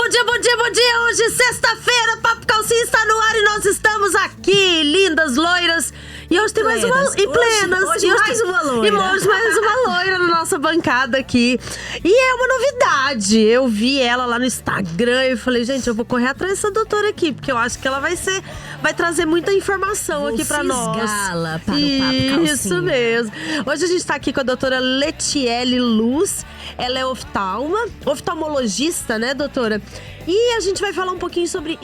Bom dia, bom dia, bom dia! Hoje, sexta-feira, Papo Calcinha está no ar e nós estamos aqui, lindas, loiras. E hoje tem mais uma... E plenas. Hoje mais uma loira. E hoje mais uma loira na nossa bancada aqui. E é uma novidade. Eu vi ela lá no Instagram e falei, gente, eu vou correr atrás dessa doutora aqui, porque eu acho que ela vai trazer muita informação aqui pra nós. Gala para o Papo Calcinha. Isso mesmo. Hoje a gente tá aqui com a doutora Letiele Luz. Ela é oftalmologista, né, doutora? E a gente vai falar um pouquinho sobre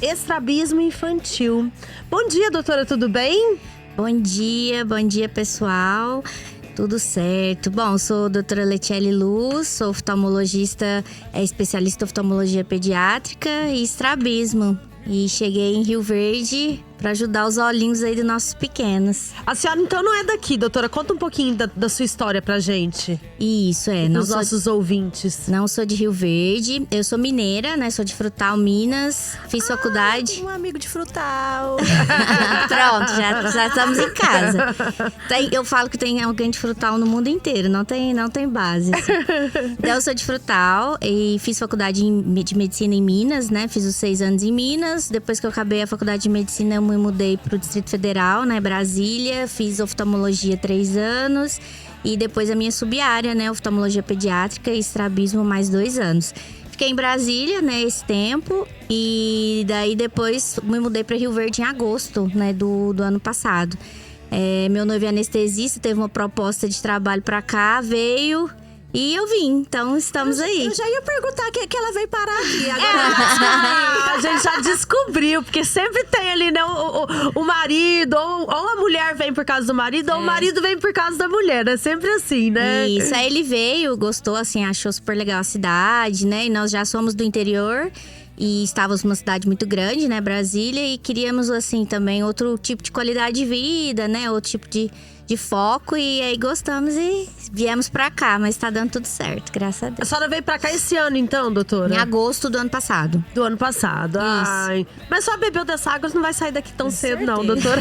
estrabismo infantil. Bom dia, doutora, tudo bem? Bom dia pessoal, tudo certo. Bom, sou a doutora Letiele Luz, sou oftalmologista, especialista em oftalmologia pediátrica e estrabismo. E cheguei em Rio Verde para ajudar os olhinhos aí dos nossos pequenos. A senhora então não é daqui, doutora? Conta um pouquinho da sua história pra gente. Isso, Os nossos ouvintes. Não sou de Rio Verde, eu sou mineira, né? Sou de Frutal, Minas, fiz faculdade. Um amigo de Frutal. Pronto, já estamos em casa. Eu falo que tem alguém de Frutal no mundo inteiro, não tem base. Assim. Então, eu sou de Frutal e fiz faculdade de medicina em Minas, né? Fiz os 6 anos em Minas. Depois que eu acabei a faculdade de medicina, eu me mudei para o Distrito Federal, né? Brasília. Fiz oftalmologia 3 anos. E depois a minha sub-área, né? Oftalmologia pediátrica e estrabismo mais 2 anos. Fiquei em Brasília, né, esse tempo. E daí depois me mudei para Rio Verde em agosto, né, do ano passado. Meu noivo é anestesista, teve uma proposta de trabalho para cá, veio e eu vim. Então estamos aí. Eu já ia perguntar que ela veio parar aqui. Agora A gente já descobriu, porque sempre tem ali, né, o marido, ou a mulher vem por causa do marido, ou o marido vem por causa da mulher. É sempre assim, né? Isso, aí ele veio, gostou, assim, achou super legal a cidade, né? E nós já somos do interior e estávamos numa cidade muito grande, né, Brasília. E queríamos, assim, também outro tipo de qualidade de vida, né? Outro tipo de foco, e aí gostamos e viemos pra cá, mas tá dando tudo certo, graças a Deus. A senhora veio pra cá esse ano, então, doutora? Em agosto do ano passado. Do ano passado. Ai. Mas só bebeu dessa água, não vai sair daqui tão cedo, não, doutora.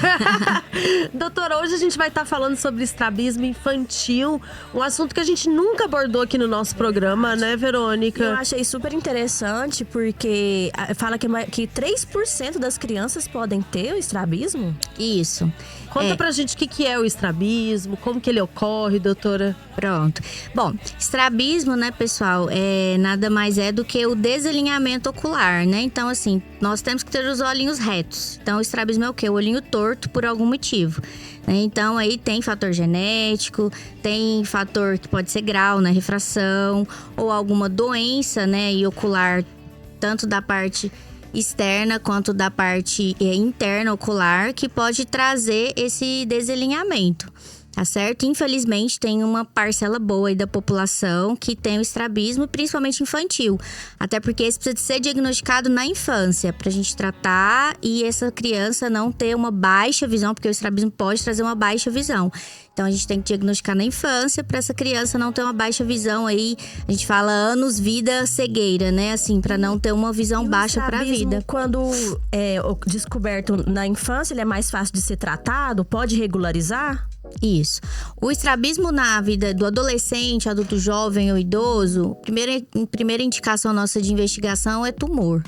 Doutora, hoje a gente vai estar falando sobre estrabismo infantil, um assunto que a gente nunca abordou aqui no nosso programa, né, Verônica? eu achei super interessante porque fala que 3% das crianças podem ter o estrabismo. Isso. Conta pra gente o que é o estrabismo, como que ele ocorre, doutora? Pronto. Bom, estrabismo, né, pessoal, nada mais é do que o desalinhamento ocular, né? Então, assim, nós temos que ter os olhinhos retos. Então, o estrabismo é o quê? O olhinho torto por algum motivo. Né? Então, aí tem fator genético, tem fator que pode ser grau, né, refração, ou alguma doença, né, e ocular, tanto da parte externa quanto da parte interna ocular, que pode trazer esse desalinhamento, tá certo? Infelizmente, tem uma parcela boa aí da população que tem o estrabismo, principalmente infantil. Até porque esse precisa ser diagnosticado na infância, pra gente tratar e essa criança não ter uma baixa visão, porque o estrabismo pode trazer uma baixa visão. Então, a gente tem que diagnosticar na infância para essa criança não ter uma baixa visão aí. A gente fala anos-vida cegueira, né? Assim, para não ter uma visão baixa para a vida. Quando é descoberto na infância, ele é mais fácil de ser tratado? Pode regularizar? Isso. O estrabismo na vida do adolescente, adulto jovem ou idoso, primeira indicação nossa de investigação é tumor.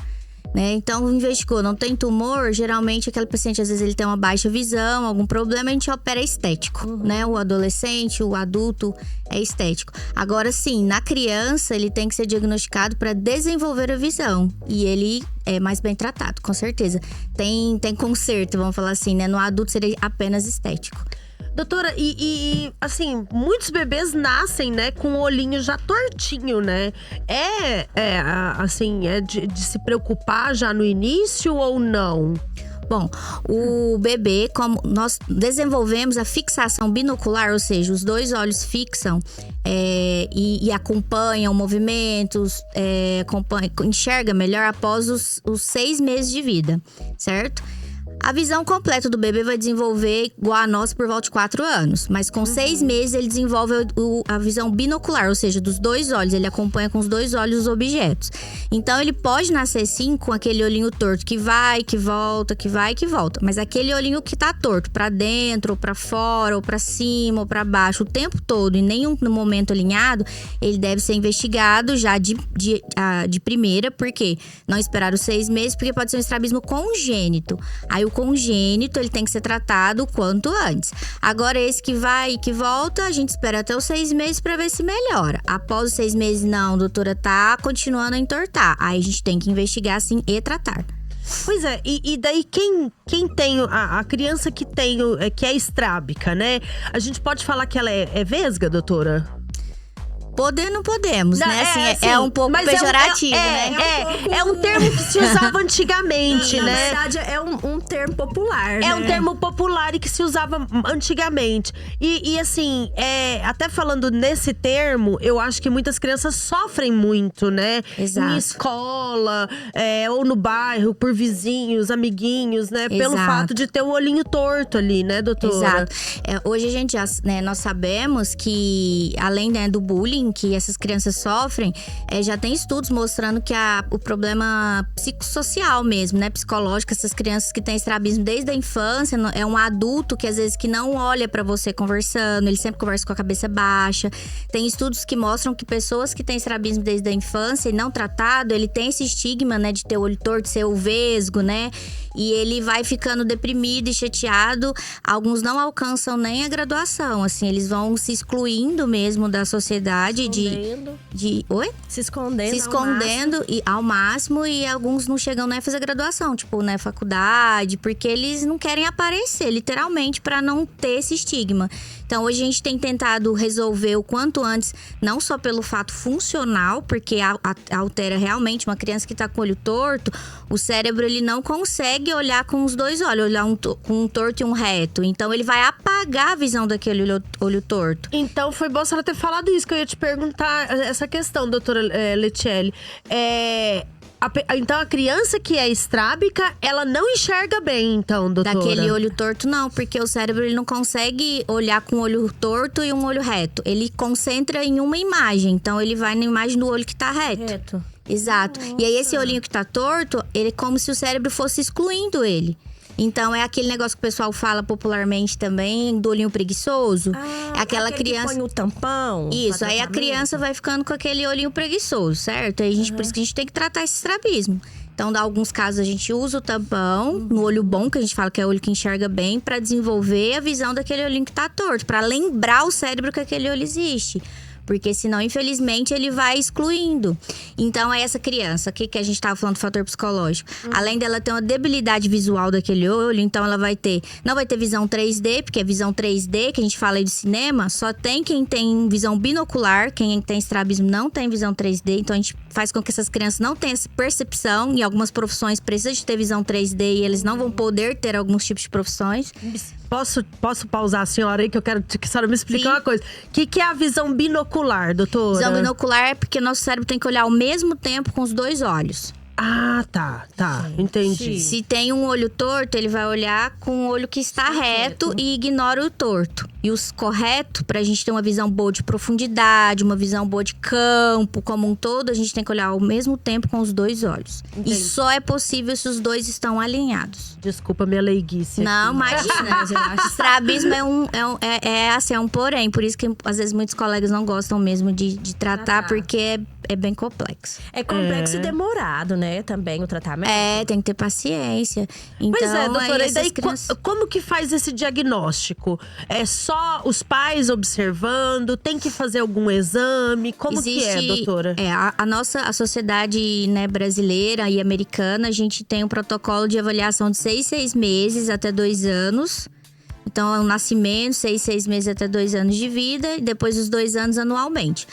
Né? Então, investigou, não tem tumor, geralmente aquele paciente, às vezes ele tem uma baixa visão, algum problema, a gente opera estético, né? O adolescente, o adulto é estético. Agora sim, na criança, ele tem que ser diagnosticado para desenvolver a visão e ele é mais bem tratado, com certeza. Tem conserto, vamos falar assim, né? No adulto seria apenas estético. Doutora, assim, muitos bebês nascem, né, com o olhinho já tortinho, né? Assim, de se preocupar já no início ou não? Bom, o bebê, como nós desenvolvemos a fixação binocular, ou seja, os 2 olhos fixam e acompanham movimentos, enxerga melhor após os 6 meses de vida, certo? A visão completa do bebê vai desenvolver igual a nossa por volta de 4 anos. Mas com 6 meses ele desenvolve a visão binocular, ou seja, dos 2 olhos. Ele acompanha com os 2 olhos os objetos. Então ele pode nascer sim com aquele olhinho torto que vai, que volta, que vai, que volta. Mas aquele olhinho que tá torto, pra dentro, ou pra fora, ou pra cima, ou pra baixo, o tempo todo, e nenhum momento alinhado, ele deve ser investigado já de primeira. Por quê? Não esperar os 6 meses, porque pode ser um estrabismo congênito. Aí o congênito, ele tem que ser tratado o quanto antes. Agora, esse que vai e que volta, a gente espera até os 6 meses pra ver se melhora. Após os 6 meses, não, doutora, tá continuando a entortar. Aí a gente tem que investigar, sim, e tratar. Pois é, e daí quem tem, a criança que tem, que é estrábica, né? A gente pode falar que ela é vesga, doutora? Poder não podemos, Não, né? Assim, sim, é um pouco mas pejorativo, né? É um termo que se usava antigamente, Na né? verdade, é um termo popular, né? É um termo popular e que se usava antigamente. E assim, até falando nesse termo, eu acho que muitas crianças sofrem muito, né? Exato. Em escola, ou no bairro, por vizinhos, amiguinhos, né? Pelo Exato. fato de ter o olhinho torto ali, né, doutora? Exato. Hoje a gente já, né, nós sabemos que, além, né, do bullying que essas crianças sofrem, já tem estudos mostrando que o problema psicossocial mesmo, né, psicológico, essas crianças que têm estrabismo desde a infância, é um adulto que às vezes que não olha pra você conversando, ele sempre conversa com a cabeça baixa. Tem estudos que mostram que pessoas que têm estrabismo desde a infância e não tratado, ele tem esse estigma, né, de ter o olho torto, de ser o vesgo, né? E ele vai ficando deprimido e chateado. Alguns não alcançam nem a graduação, assim, eles vão se excluindo mesmo da sociedade. Oi? Se escondendo. Se escondendo ao máximo, e alguns não chegam nem a fazer graduação, tipo, né, faculdade, porque eles não querem aparecer, literalmente, pra não ter esse estigma. Então, hoje a gente tem tentado resolver o quanto antes, não só pelo fato funcional, porque altera realmente uma criança que tá com o olho torto, o cérebro ele não consegue olhar com os 2 olhos, olhar com um torto e um reto. Então, ele vai apagar a visão daquele olho torto. Então, foi bom a senhora ter falado isso, que eu ia te perguntar essa questão, doutora Letiele. Então, a criança que é estrábica, ela não enxerga bem, então, doutora? Daquele olho torto, não. Porque o cérebro ele não consegue olhar com um olho torto e um olho reto. Ele concentra em uma imagem. Então, ele vai na imagem do olho que tá reto. Exato. Nossa. E aí, esse olhinho que tá torto, ele é como se o cérebro fosse excluindo ele. Então, é aquele negócio que o pessoal fala popularmente também, do olhinho preguiçoso. É aquela criança que põe o tampão. Isso, aí a criança vai ficando com aquele olhinho preguiçoso, certo? Aí por isso que a gente tem que tratar esse estrabismo. Então, em alguns casos, a gente usa o tampão no olho bom, que a gente fala que é o olho que enxerga bem, pra desenvolver a visão daquele olhinho que tá torto, pra lembrar o cérebro que aquele olho existe. Porque senão, infelizmente, ele vai excluindo. Então, é essa criança, aqui que a gente tava falando do fator psicológico. Além dela ter uma debilidade visual daquele olho, então ela não vai ter visão 3D, porque a visão 3D, que a gente fala aí de cinema, só tem quem tem visão binocular. Quem tem estrabismo não tem visão 3D. Então, a gente faz com que essas crianças não tenham essa percepção. Em algumas profissões precisa de ter visão 3D e eles não vão poder ter alguns tipos de profissões. Posso pausar a senhora aí, que eu quero que a senhora me explique uma coisa. O que é a visão binocular, doutora? Visão binocular é porque nosso cérebro tem que olhar ao mesmo tempo com os 2 olhos. Ah, tá. Entendi. Se tem um olho torto, ele vai olhar com o olho que está reto e ignora o torto. E os corretos, pra gente ter uma visão boa de profundidade, uma visão boa de campo, como um todo, a gente tem que olhar ao mesmo tempo com os 2 olhos. Entendi. E só é possível se os 2 estão alinhados. Desculpa minha leiguice. Não, imagina. Estrabismo é um porém. Por isso que, às vezes, muitos colegas não gostam mesmo de tratar, porque é bem complexo. É complexo e demorado, né? Também o tratamento. Tem que ter paciência. Então, pois é, doutora, e daí crianças... como que faz esse diagnóstico? É só os pais observando? Tem que fazer algum exame? Como que é, doutora? A sociedade, né, brasileira e americana, a gente tem um protocolo de avaliação de 6 meses até 2 anos. Então, é um nascimento, 6 meses até 2 anos de vida. E depois os 2 anos anualmente.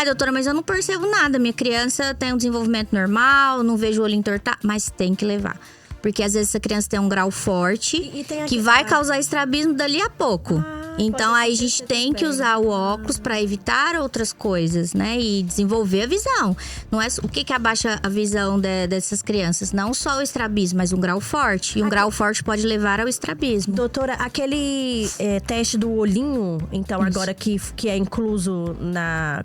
Doutora, mas eu não percebo nada. Minha criança tem um desenvolvimento normal, não vejo o olho entortar. Mas tem que levar. Porque às vezes essa criança tem um grau forte que vai causar estrabismo dali a pouco. Então aí a gente tem que usar o óculos para evitar outras coisas, né? E desenvolver a visão. Não é o que abaixa a visão dessas crianças? Não só o estrabismo, mas um grau forte. E um grau forte pode levar ao estrabismo. Doutora, aquele teste do olhinho, então agora que é incluso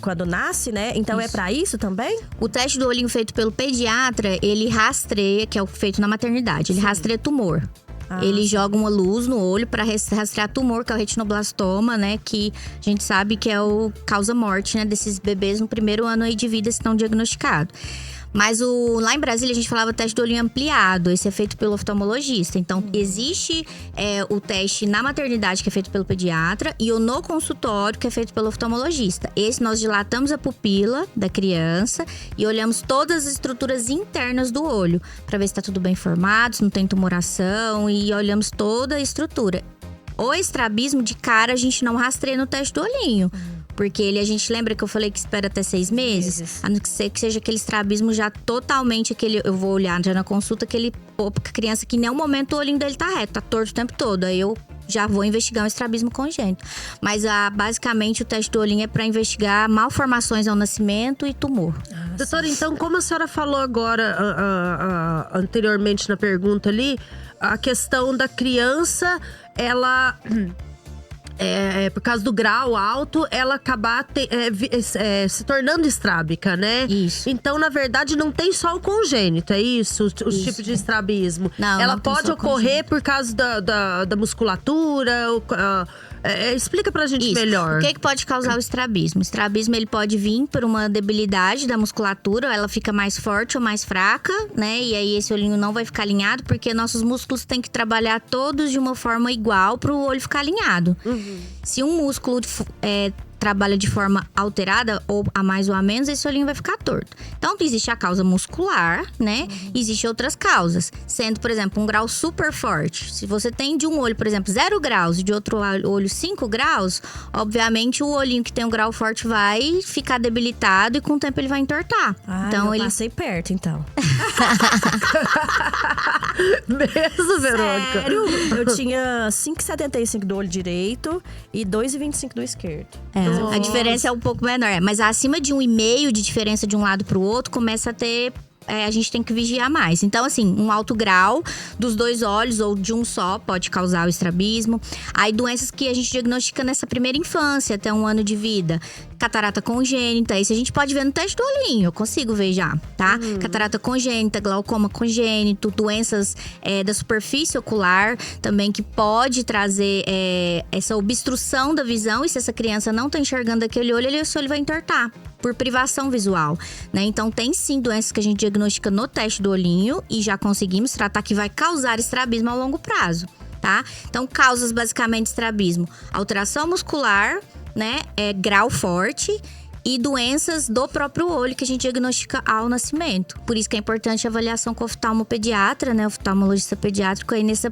quando nasce, né? Então é para isso também? O teste do olhinho feito pelo pediatra, ele rastreia, que é o feito na maternidade, ele rastreia tumor. Ele joga uma luz no olho para rastrear tumor, que é o retinoblastoma, né? Que a gente sabe que é o causa morte, né? Desses bebês no primeiro ano aí de vida, se não diagnosticado. Mas lá em Brasília a gente falava teste do olhinho ampliado, esse é feito pelo oftalmologista. Então existe o teste na maternidade, que é feito pelo pediatra, e o no consultório, que é feito pelo oftalmologista. Esse nós dilatamos a pupila da criança e olhamos todas as estruturas internas do olho, para ver se tá tudo bem formado, se não tem tumoração, e olhamos toda a estrutura. O estrabismo, de cara, a gente não rastreia no teste do olhinho. Porque a gente lembra que eu falei que espera até 6 meses? A não ser que seja aquele estrabismo já totalmente eu vou olhar já na consulta, a criança que em nenhum momento o olhinho dele tá reto, tá torto o tempo todo. Aí eu já vou investigar um estrabismo congênito. Mas basicamente o teste do olhinho é para investigar malformações ao nascimento e tumor. Doutora, então, como a senhora falou agora, anteriormente na pergunta ali, a questão da criança, ela… por causa do grau alto, ela acabar se tornando estrábica, né? Isso. Então, na verdade, não tem só o congênito, é isso? Os tipos de estrabismo. Ela pode ocorrer por causa da musculatura, explica pra gente melhor. O que pode causar o estrabismo? O estrabismo, ele pode vir por uma debilidade da musculatura, ela fica mais forte ou mais fraca, né? E aí esse olhinho não vai ficar alinhado, porque nossos músculos têm que trabalhar todos de uma forma igual pro olho ficar alinhado. Se um músculo trabalha de forma alterada, ou a mais ou a menos, esse olhinho vai ficar torto. Então, existe a causa muscular, né? Existem outras causas. Sendo, por exemplo, um grau super forte. Se você tem de um olho, por exemplo, 0 graus e de outro olho 5 graus, obviamente o olhinho que tem um grau forte vai ficar debilitado e com o tempo ele vai entortar. Então, eu passei perto, então. Mesmo, Verônica? Sério? Eu tinha 5,75 do olho direito e 2,25 do esquerdo. A diferença é um pouco menor, mas acima de 1,5 de diferença de um lado pro outro, começa a ter… a gente tem que vigiar mais. Então, assim, um alto grau dos 2 olhos ou de um só pode causar o estrabismo. Aí, doenças que a gente diagnostica nessa primeira infância, até 1 ano de vida. Catarata congênita, isso a gente pode ver no teste do olhinho, eu consigo ver já, tá? Catarata congênita, glaucoma congênito, doenças da superfície ocular também, que pode trazer essa obstrução da visão. E se essa criança não tá enxergando aquele olho, esse olho vai entortar por privação visual, né? Então tem sim doenças que a gente diagnostica no teste do olhinho e já conseguimos tratar, que vai causar estrabismo a longo prazo, tá? Então, causas basicamente de estrabismo: alteração muscular, né? Grau forte e doenças do próprio olho que a gente diagnostica ao nascimento. Por isso que é importante a avaliação com o oftalmopediatra, né? Oftalmologista pediátrico aí nesses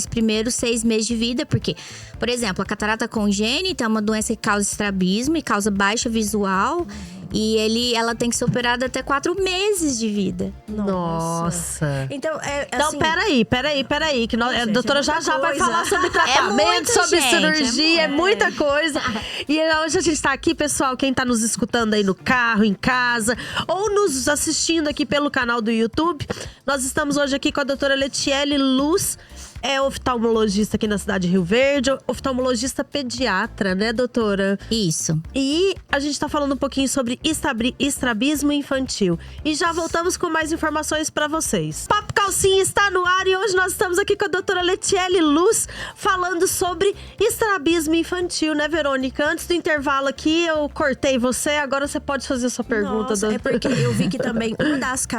primeiros 6 meses de vida. Porque, por exemplo, a catarata congênita é uma doença que causa estrabismo e causa baixa visual. E ela tem que ser operada até 4 meses de vida. Nossa. Então, Então, peraí. Que a doutora já vai falar sobre tratamento, sobre cirurgia, é muita coisa. E hoje a gente tá aqui, pessoal, quem tá nos escutando aí no carro, em casa, ou nos assistindo aqui pelo canal do YouTube. Nós estamos hoje aqui com a doutora Letiele Luz. É oftalmologista aqui na cidade de Rio Verde, oftalmologista pediatra, né, doutora? Isso. E a gente tá falando um pouquinho sobre estrabismo infantil. E já voltamos com mais informações pra vocês. Papo Calcinha está no ar e hoje nós estamos aqui com a doutora Letiele Luz falando sobre estrabismo infantil, né, Verônica? Antes do intervalo aqui, eu cortei você, agora você pode fazer a sua pergunta. Nossa, é porque eu vi que também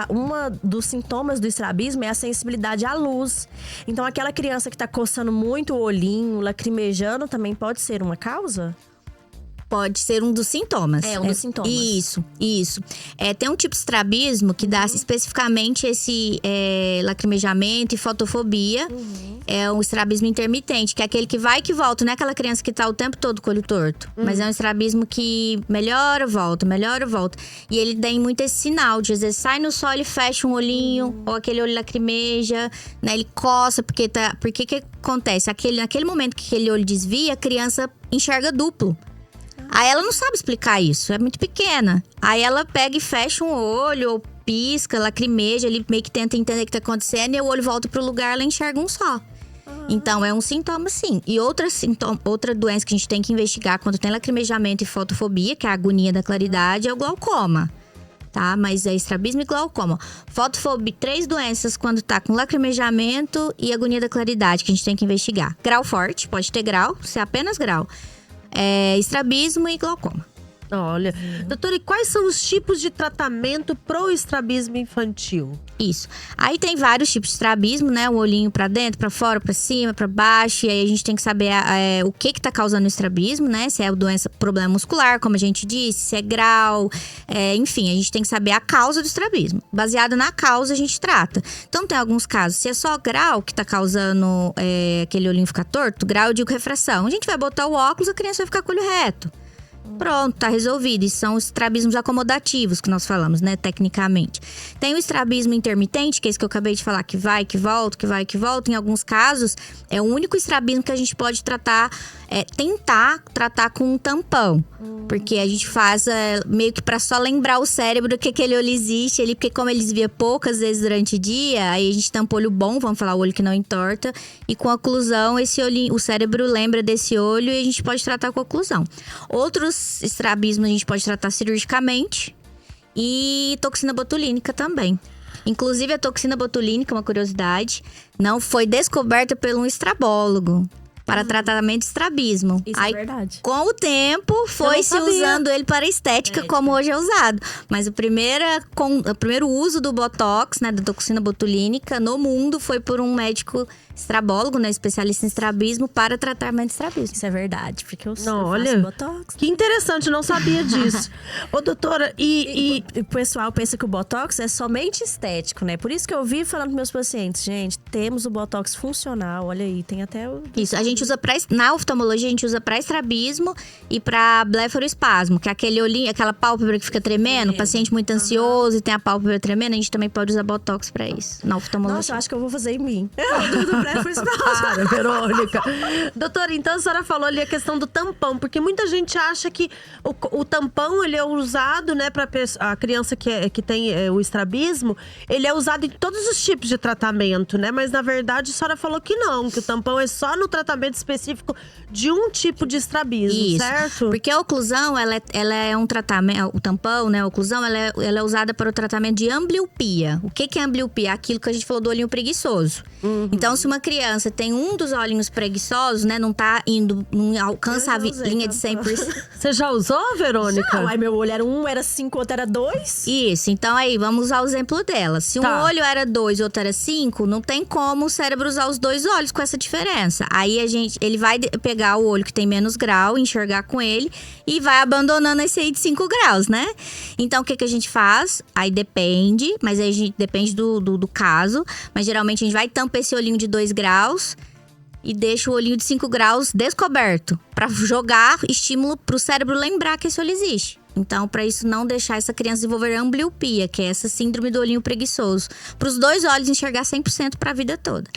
uma dos sintomas do estrabismo é a sensibilidade à luz. Então, aquela criança que tá coçando muito o olhinho, lacrimejando, também pode ser uma causa? Pode ser um dos sintomas. É, um dos sintomas. Isso. Tem um tipo de estrabismo que dá especificamente esse lacrimejamento e fotofobia. É um estrabismo intermitente, que é aquele que vai e que volta. Não é aquela criança que tá o tempo todo com o olho torto. Mas é um estrabismo que melhora, volta. E ele tem muito esse sinal de, às vezes, sai no sol, ele fecha um olhinho. Ou aquele olho lacrimeja, né? Ele coça, porque que acontece? Naquele momento que aquele olho desvia, a criança enxerga duplo. Aí ela não sabe explicar isso, é muito pequena. Aí ela pega e fecha um olho, ou pisca, lacrimeja, ele meio que tenta entender o que tá acontecendo, e o olho volta pro lugar, ela enxerga um só. Então é um sintoma, sim. E outra doença que a gente tem que investigar quando tem lacrimejamento e fotofobia, que é a agonia da claridade, é o glaucoma. Tá? Mas é estrabismo e glaucoma. Fotofobia, 3 doenças quando tá com lacrimejamento e agonia da claridade, que a gente tem que investigar. Grau forte, pode ter grau, se é apenas grau. Estrabismo e glaucoma. Olha, doutora, e quais são os tipos de tratamento pro estrabismo infantil? Isso. Aí tem vários tipos de estrabismo, né? O olhinho pra dentro, pra fora, pra cima, pra baixo. E aí a gente tem que saber o que tá causando o estrabismo, né? Se é problema muscular, como a gente disse, se é grau. Enfim, a gente tem que saber a causa do estrabismo. Baseado na causa, a gente trata. Então tem alguns casos, se é só grau que tá causando aquele olhinho ficar torto, grau eu digo refração. A gente vai botar o óculos, a criança vai ficar com o olho reto. Pronto, tá resolvido. E são os estrabismos acomodativos que nós falamos, né, tecnicamente. Tem o estrabismo intermitente, que é esse que eu acabei de falar, que vai, que volta, que vai, que volta. Em alguns casos, é o único estrabismo que a gente pode tratar, tentar tratar com um tampão. Porque a gente faz meio que pra só lembrar o cérebro que aquele olho existe ali, porque como ele desvia poucas vezes durante o dia, aí a gente tampa o olho bom, vamos falar o olho que não entorta, e com a oclusão, esse olho, o cérebro lembra desse olho e a gente pode tratar com a oclusão. Outros estrabismos a gente pode tratar cirurgicamente e toxina botulínica também. Inclusive a toxina botulínica, uma curiosidade, não foi descoberta por um estrabólogo para tratamento de estrabismo. Isso aí, é verdade. Com o tempo, foi-se usando ele para estética, como hoje é usado. Mas o primeiro uso do Botox, né, da toxina botulínica, no mundo foi por um médico estrabólogo, né, especialista em estrabismo, para tratamento de estrabismo. Isso é verdade, porque eu olha, faço Botox. Que interessante, não sabia disso. Ô, doutora, e o pessoal pensa que o Botox é somente estético, né? Por isso que eu vivo falando para meus pacientes, gente, temos o Botox funcional, olha aí, tem até o... Isso, a gente usa na oftalmologia, a gente usa para estrabismo e para blefaroespasmo, que é aquele olhinho, aquela pálpebra que fica tremendo, paciente muito ansioso e tem a pálpebra tremendo, a gente também pode usar Botox para isso, na oftalmologia. Nossa, eu acho que eu vou fazer em mim. Para, Verônica. Doutora, então a senhora falou ali a questão do tampão, porque muita gente acha que o tampão, ele é usado, né, pra a criança que tem o estrabismo, ele é usado em todos os tipos de tratamento, né? Mas na verdade a senhora falou que não, que o tampão é só no tratamento específico de um tipo de estrabismo, isso, certo? Porque a oclusão, ela é um tratamento, o tampão, né, a oclusão, ela é usada para o tratamento de ambliopia. O que é ambliopia? Aquilo que a gente falou do olhinho preguiçoso. Então, se uma criança tem um dos olhinhos preguiçosos, né, não tá indo, não alcança a linha de 100%. Você já usou, Verônica? Não, aí meu olho era 1, era 5, outro era 2. Isso, então aí, vamos usar o exemplo dela. Se um olho era 2 e outro era 5, não tem como o cérebro usar os 2 olhos com essa diferença. Aí ele vai pegar o olho que tem menos grau, enxergar com ele e vai abandonando esse aí de 5 graus, né? Então, o que a gente faz? Aí depende, mas aí a gente depende do caso. Mas geralmente a gente vai tampar esse olhinho de 2 graus e deixa o olhinho de 5 graus descoberto, para jogar estímulo pro cérebro lembrar que esse olho existe. Então, para isso não deixar essa criança desenvolver ambliopia, que é essa síndrome do olhinho preguiçoso, para os 2 olhos enxergar 100% para a vida toda.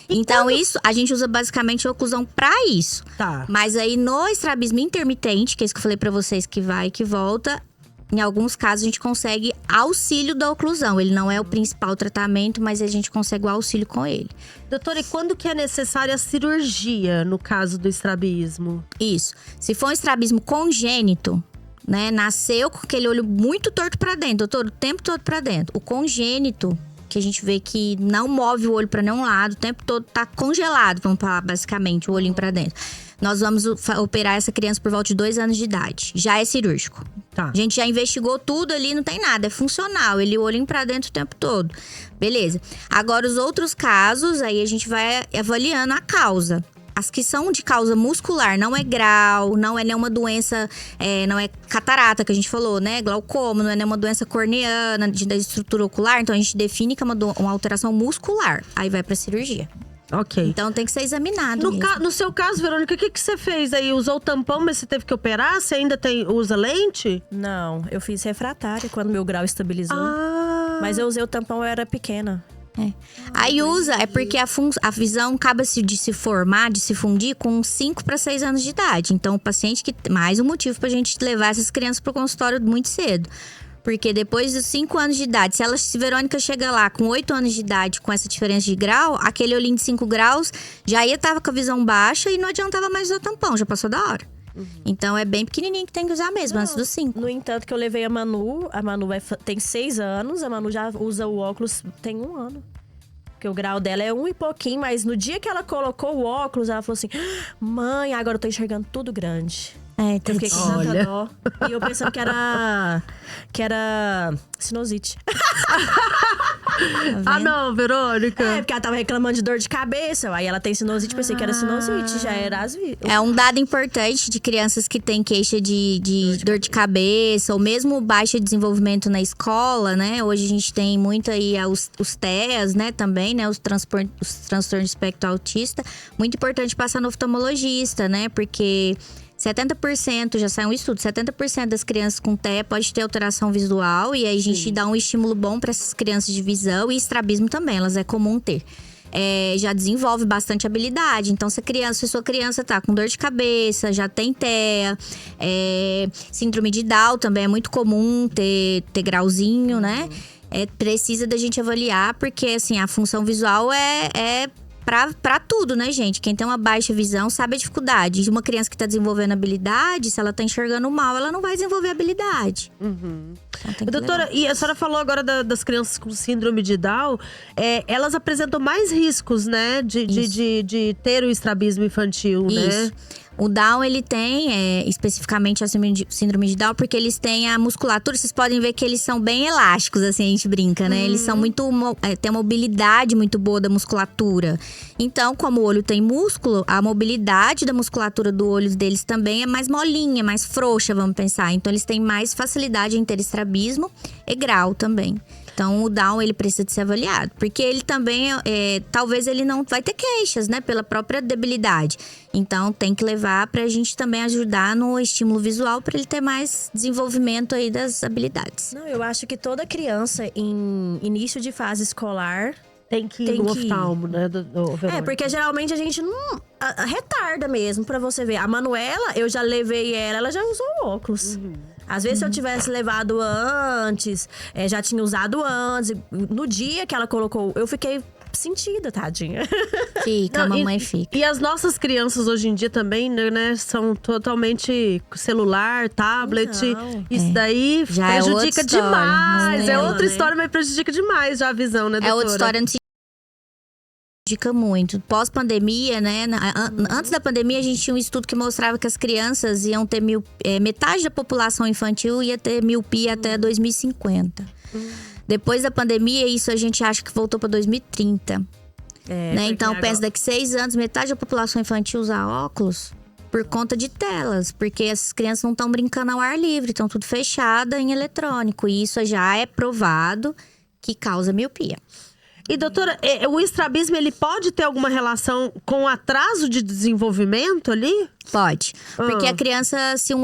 Então, isso, a gente usa basicamente a oclusão pra isso. Tá. Mas aí, no estrabismo intermitente, que é isso que eu falei pra vocês, que vai e que volta, em alguns casos a gente consegue auxílio da oclusão. Ele não é o principal tratamento, mas a gente consegue o auxílio com ele. Doutora, e quando que é necessária a cirurgia, no caso do estrabismo? Isso. Se for um estrabismo congênito, né, nasceu com aquele olho muito torto pra dentro, doutor, o tempo todo pra dentro. O congênito, que a gente vê que não move o olho para nenhum lado, o tempo todo tá congelado, vamos falar basicamente, o olhinho para dentro. Nós vamos operar essa criança por volta de 2 anos de idade. Já é cirúrgico. Tá. A gente já investigou tudo ali, não tem nada, é funcional. Ele o olhinho para dentro o tempo todo. Beleza. Agora, os outros casos, aí a gente vai avaliando a causa. as que são de causa muscular, não é grau, não é nenhuma doença, não é catarata que a gente falou, né? Glaucoma, não é nenhuma doença corneana, da estrutura ocular. Então a gente define que é uma alteração muscular. Aí vai pra cirurgia. Ok. Então tem que ser examinado mesmo. No seu caso, Verônica, o que você fez aí? Usou o tampão, mas você teve que operar? Você ainda usa lente? Não, eu fiz refratária quando meu grau estabilizou. Ah. Mas eu usei o tampão, eu era pequena. Aí usa, é porque a visão acaba de se formar, de se fundir com 5 para 6 anos de idade. Então, o paciente mais um motivo pra gente levar essas crianças pro consultório muito cedo. Porque depois dos 5 anos de idade, se Verônica chega lá com 8 anos de idade, com essa diferença de grau, aquele olhinho de 5 graus já tava com a visão baixa e não adiantava mais usar tampão, já passou da hora. Então é bem pequenininho que tem que usar mesmo, antes dos 5. No entanto, que eu levei a Manu tem 6 anos, a Manu já usa o óculos tem 1 ano. Porque o grau dela é 1 e pouquinho, mas no dia que ela colocou o óculos, ela falou assim: mãe, agora eu tô enxergando tudo grande. Eu fiquei com tanta dó. E eu pensando que era sinusite. Não, Verônica. Porque ela tava reclamando de dor de cabeça. Aí ela tem sinusite, pensei que era sinusite. Já era É um dado importante de crianças que têm queixa de dor de cabeça, ou mesmo baixo desenvolvimento na escola, né? Hoje a gente tem muito aí os TEAs, né? Também, né? Os transtornos de espectro autista. Muito importante passar no oftalmologista, né? Porque 70%, já saiu um estudo, 70% das crianças com TEA pode ter alteração visual. E aí a gente dá um estímulo bom para essas crianças de visão e estrabismo também, elas é comum ter. Já desenvolve bastante habilidade. Então, se sua criança tá com dor de cabeça, já tem TEA, síndrome de Down também é muito comum ter grauzinho, né? Precisa da gente avaliar, porque assim, a função visual é pra tudo, né, gente? Quem tem uma baixa visão sabe a dificuldade. De uma criança que tá desenvolvendo habilidade, se ela tá enxergando mal, ela não vai desenvolver habilidade. Então, doutora, e a senhora falou agora das crianças com síndrome de Down. Elas apresentam mais riscos, né? De ter o estrabismo infantil, né? O Down, ele tem especificamente a síndrome de Down, porque eles têm a musculatura. Vocês podem ver que eles são bem elásticos, assim, a gente brinca, né? Eles são tem uma mobilidade muito boa da musculatura. Então, como o olho tem músculo, a mobilidade da musculatura do olho deles também é mais molinha, mais frouxa, vamos pensar. Então, eles têm mais facilidade em ter estrabismo e grau também. Então, o Down, ele precisa de ser avaliado. Porque ele também, talvez ele não vai ter queixas, né? Pela própria debilidade. Então, tem que levar pra gente também ajudar no estímulo visual, pra ele ter mais desenvolvimento aí das habilidades. Não, eu acho que toda criança em início de fase escolar tem que ir no oftalmo, né? Porque geralmente a gente não retarda mesmo, pra você ver. A Manuela, eu já levei ela já usou óculos. Às vezes, se eu tivesse levado antes, já tinha usado antes. No dia que ela colocou, eu fiquei sentida, tadinha. Fica, a mamãe fica. E as nossas crianças hoje em dia também, né, são totalmente celular, tablet. Isso daí já prejudica demais. É outra história, mas prejudica demais já a visão, né, doutora? É outra história, não se prejudica muito. Pós-pandemia, né? Antes da pandemia, a gente tinha um estudo que mostrava que as crianças iam ter metade da população infantil ia ter miopia até 2050. Depois da pandemia, isso a gente acha que voltou para 2030. Né? Então, pensa, daqui 6 anos, metade da população infantil usa óculos por conta de telas. Porque essas crianças não estão brincando ao ar livre, estão tudo fechado em eletrônico. E isso já é provado que causa miopia. E doutora, o estrabismo, ele pode ter alguma relação com atraso de desenvolvimento ali? Pode. Porque a criança, se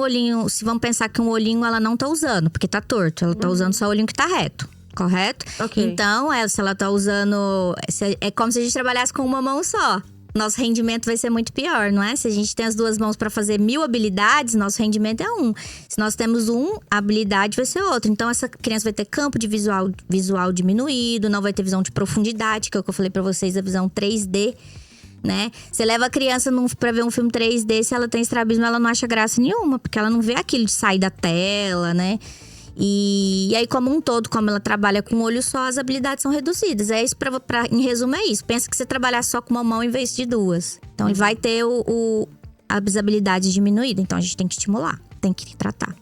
vamos pensar que um olhinho ela não tá usando, porque tá torto. Ela tá usando só o olhinho que tá reto. Correto? Então, se ela tá usando… É como se a gente trabalhasse com uma mão só. Nosso rendimento vai ser muito pior, não é? Se a gente tem as 2 mãos para fazer 1000 habilidades, nosso rendimento é 1. Se nós temos a habilidade vai ser outra. Então, essa criança vai ter campo de visual diminuído, não vai ter visão de profundidade, que é o que eu falei para vocês, a visão 3D, né? Você leva a criança pra ver um filme 3D, se ela tem estrabismo, ela não acha graça nenhuma, porque ela não vê aquilo de sair da tela, né? E aí, como um todo, como ela trabalha com um olho só, as habilidades são reduzidas. Isso, em resumo, é isso. Pensa que você trabalhar só com uma mão em vez de 2. Então, ele vai ter as habilidades diminuídas. Então, a gente tem que estimular, tem que tratar.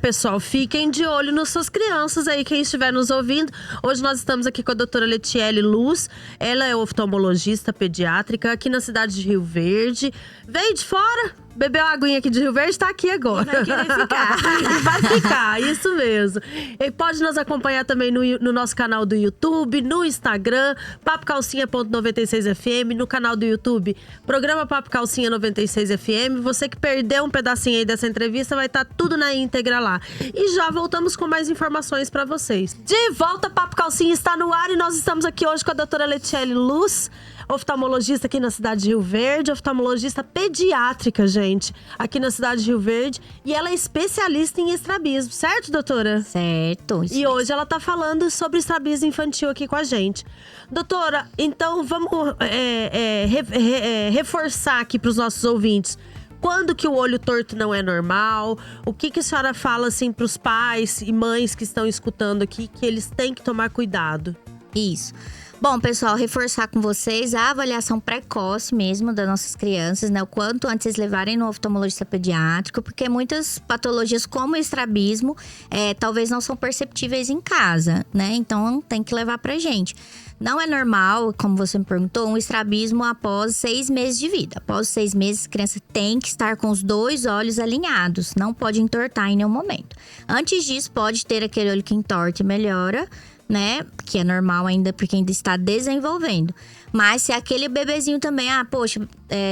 Pessoal, fiquem de olho nas suas crianças aí, quem estiver nos ouvindo. Hoje nós estamos aqui com a doutora Letiele Luz. Ela é oftalmologista pediátrica aqui na cidade de Rio Verde. Veio de fora, bebeu a aguinha aqui de Rio Verde, tá aqui agora. Vai querer ficar. E vai ficar, isso mesmo. E pode nos acompanhar também no nosso canal do YouTube, no Instagram, papocalcinha.96fm, no canal do YouTube, programa Papo Calcinha 96fm. Você que perdeu um pedacinho aí dessa entrevista, vai estar tudo na íntegra lá. E já voltamos com mais informações pra vocês. De volta, Papo Calcinha está no ar e nós estamos aqui hoje com a doutora Letiele Luz, oftalmologista aqui na cidade de Rio Verde, oftalmologista pediátrica, gente, aqui na cidade de Rio Verde. E ela é especialista em estrabismo, certo, doutora? Certo. E hoje ela tá falando sobre estrabismo infantil aqui com a gente. Doutora, então vamos reforçar aqui para os nossos ouvintes. Quando que o olho torto não é normal? O que a senhora fala assim para os pais e mães que estão escutando aqui que eles têm que tomar cuidado? Isso. Bom, pessoal, reforçar com vocês a avaliação precoce mesmo das nossas crianças, né? O quanto antes eles levarem no oftalmologista pediátrico, porque muitas patologias como o estrabismo talvez não são perceptíveis em casa, né? Então tem que levar pra gente. Não é normal, como você me perguntou, um estrabismo após 6 meses de vida. Após 6 meses, a criança tem que estar com os 2 olhos alinhados, não pode entortar em nenhum momento. Antes disso, pode ter aquele olho que entorta e melhora, né? Que é normal ainda, porque ainda está desenvolvendo. Mas se aquele bebezinho também, poxa,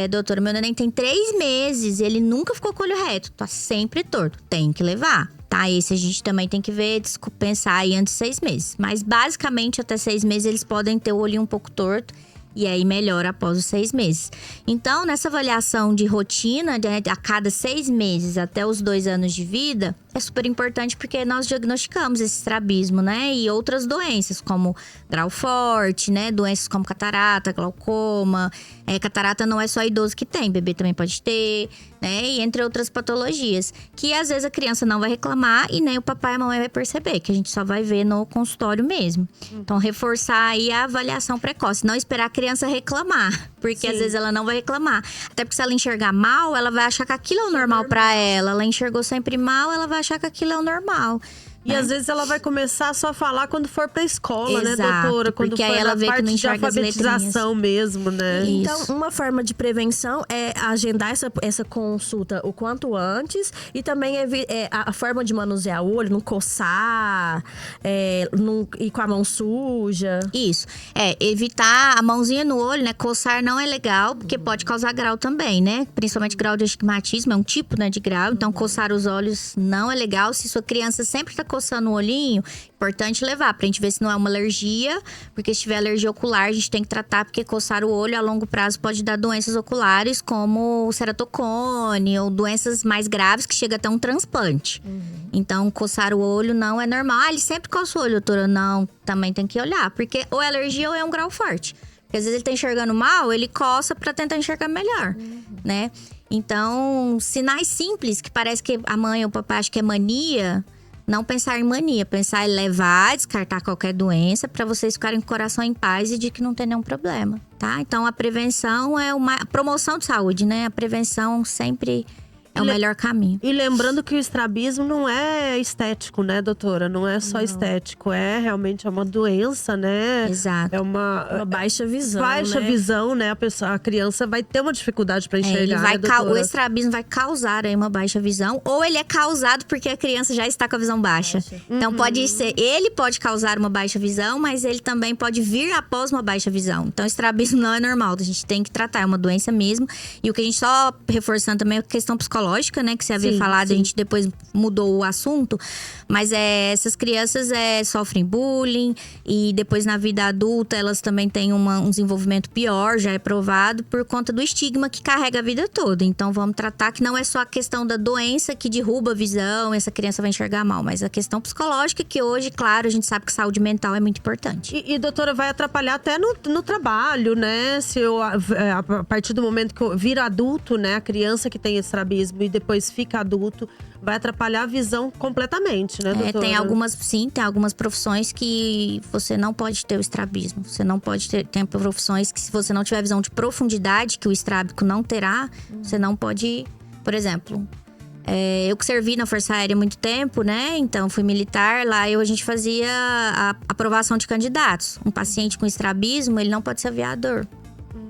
doutora, meu neném tem 3 meses, ele nunca ficou com o olho reto, tá sempre torto, tem que levar, tá? Esse a gente também tem que ver, pensar aí antes de 6 meses. Mas basicamente até 6 meses eles podem ter o olhinho um pouco torto. E aí melhora após os 6 meses. Então, nessa avaliação de rotina, a cada 6 meses até os 2 anos de vida, é super importante porque nós diagnosticamos esse estrabismo, né? E outras doenças, como grau forte, né? Doenças como catarata, glaucoma. Catarata não é só idoso que tem, bebê também pode ter, né? E entre outras patologias. Que às vezes a criança não vai reclamar e nem o papai e a mamãe vai perceber, que a gente só vai ver no consultório mesmo. Então, reforçar aí a avaliação precoce. Não esperar a criança reclamar, porque às vezes ela não vai reclamar. Até porque se ela enxergar mal, ela vai achar que aquilo é o normal pra ela. Ela enxergou sempre mal, ela vai achar que aquilo é o normal. E às vezes ela vai começar só a falar quando for pra escola, Exato, né, doutora? Quando porque for aí ela vê que não enxerga as letrinhas. de alfabetização mesmo, né? Então, uma forma de prevenção é agendar essa consulta o quanto antes. E também a forma de manusear o olho, não coçar, não ir com a mão suja. Isso. Evitar a mãozinha no olho, né? Coçar não é legal, porque pode causar grau também, né? Principalmente grau de astigmatismo, é um tipo, né, de grau. Então, coçar os olhos não é legal. Se sua criança sempre tá coçando o olhinho, importante levar pra gente ver se não é uma alergia, porque se tiver alergia ocular, a gente tem que tratar, porque coçar o olho a longo prazo pode dar doenças oculares como ceratocone ou doenças mais graves que chega até um transplante. Então, coçar o olho não é normal. Ele sempre coça o olho, doutora. Não, também tem que olhar, porque ou é alergia ou é um grau forte. Porque às vezes ele tá enxergando mal, ele coça pra tentar enxergar melhor, né? Então, sinais simples, que parece que a mãe ou o papai acha que é mania. Não pensar em mania, pensar em levar, descartar qualquer doença para vocês ficarem com o coração em paz e de que não tem nenhum problema, tá? Então, a prevenção é a promoção de saúde, né? A prevenção sempre é o melhor caminho. E lembrando que o estrabismo não é estético, né, doutora? Não é só estético, realmente uma doença, né? Exato. É uma baixa visão, baixa né? visão, né? A criança vai ter uma dificuldade para enxergar, né, doutora? O estrabismo vai causar aí uma baixa visão, ou ele é causado porque a criança já está com a visão baixa. Então pode ser, ele pode causar uma baixa visão, mas ele também pode vir após uma baixa visão. Então estrabismo não é normal, a gente tem que tratar, é uma doença mesmo. E o que a gente só reforçando também é a questão psicológica, né, que você havia falado, a gente depois mudou o assunto, mas essas crianças sofrem bullying e depois na vida adulta elas também têm um desenvolvimento pior, já é provado, por conta do estigma que carrega a vida toda. Então vamos tratar que não é só a questão da doença que derruba a visão, essa criança vai enxergar mal, mas a questão psicológica que hoje, claro, a gente sabe que saúde mental é muito importante. E doutora, vai atrapalhar até no trabalho, né? Se a partir do momento que eu viro adulto, né, a criança que tem estrabismo e depois fica adulto, vai atrapalhar a visão completamente, né, doutora? Tem algumas profissões que você não pode ter o estrabismo. Você não pode ter. Tem profissões que, se você não tiver visão de profundidade, que o estrábico não terá, você não pode. Por exemplo, Eu que servi na Força Aérea há muito tempo, né? Então, fui militar. Lá a gente fazia a aprovação de candidatos. Um paciente com estrabismo, ele não pode ser aviador.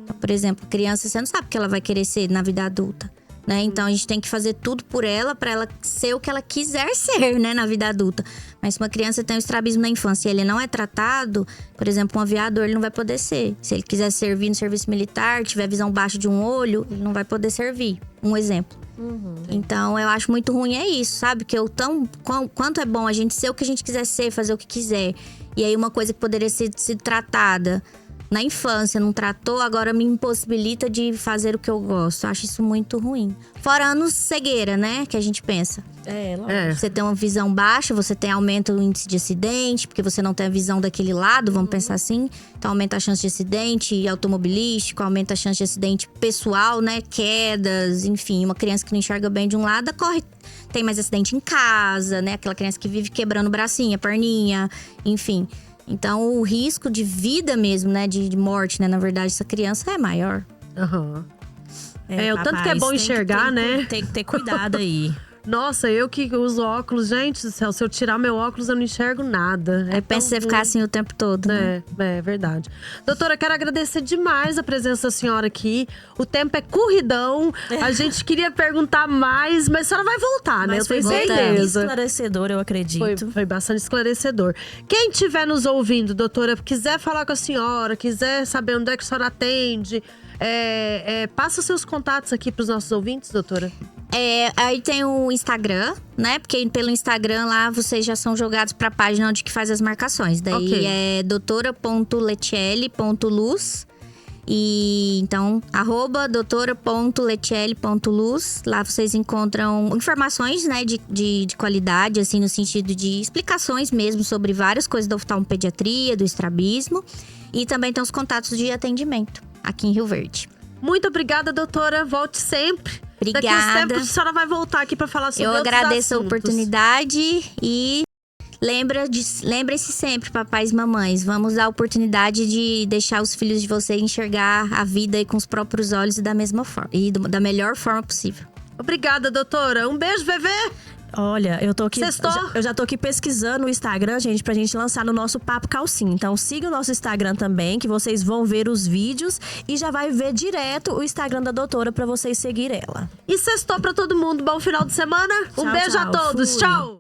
Então, por exemplo, criança, você não sabe o que ela vai querer ser na vida adulta. Né? Então, a gente tem que fazer tudo por ela, para ela ser o que ela quiser ser, né, na vida adulta. Mas se uma criança tem um estrabismo na infância e ele não é tratado, por exemplo, um aviador, ele não vai poder ser. Se ele quiser servir no serviço militar, tiver visão baixa de um olho, ele não vai poder servir. Um exemplo. Então, eu acho muito ruim isso, sabe? Que quanto é bom a gente ser o que a gente quiser ser, fazer o que quiser. E aí, uma coisa que poderia ser tratada na infância, não tratou, agora me impossibilita de fazer o que eu gosto. Eu acho isso muito ruim. Fora anos cegueira, né? Que a gente pensa. Você tem uma visão baixa, você tem aumento do índice de acidente, porque você não tem a visão daquele lado, vamos pensar assim. Então aumenta a chance de acidente automobilístico, aumenta a chance de acidente pessoal, né? Quedas, enfim. Uma criança que não enxerga bem de um lado, tem mais acidente em casa, né? Aquela criança que vive quebrando o bracinho, a perninha, enfim. Então, o risco de vida mesmo, né? De morte, né? Na verdade, essa criança é maior. O tanto que é bom enxergar, né? Tem que ter cuidado aí. Nossa, eu que uso óculos, gente do céu, se eu tirar meu óculos, eu não enxergo nada. Pensa você ficar assim o tempo todo, né? É verdade. Doutora, quero agradecer demais a presença da senhora aqui. O tempo é corridão. A gente queria perguntar mais, mas a senhora vai voltar, né? Mas eu tenho foi certeza. esclarecedor, eu acredito. Foi bastante esclarecedor. Quem estiver nos ouvindo, doutora, quiser falar com a senhora, quiser saber onde é que a senhora atende, passa os seus contatos aqui para os nossos ouvintes, doutora. Aí tem o Instagram, né? Porque pelo Instagram lá vocês já são jogados pra página onde que faz as marcações. Daí é doutora.letiele.luz. E então, @doutora.letiele.luz. Lá vocês encontram informações, né, de qualidade, assim, no sentido de explicações mesmo sobre várias coisas da oftalmopediatria, do estrabismo. E também tem os contatos de atendimento aqui em Rio Verde. Muito obrigada, doutora. Volte sempre. Obrigada. Daqui a uns tempos a senhora vai voltar aqui para falar sobre outros assuntos. Eu agradeço a oportunidade e lembre-se sempre, papais e mamães, vamos dar a oportunidade de deixar os filhos de vocês enxergar a vida aí com os próprios olhos e da mesma forma e da melhor forma possível. Obrigada, doutora. Um beijo, Vevê. Olha, eu tô aqui. Sextou? Eu já tô aqui pesquisando o Instagram, gente, pra gente lançar no nosso Papo Calcinha. Então siga o nosso Instagram também, que vocês vão ver os vídeos e já vai ver direto o Instagram da doutora pra vocês seguirem ela. E sextou pra todo mundo. Bom final de semana. Um beijo a todos. Fui. Tchau.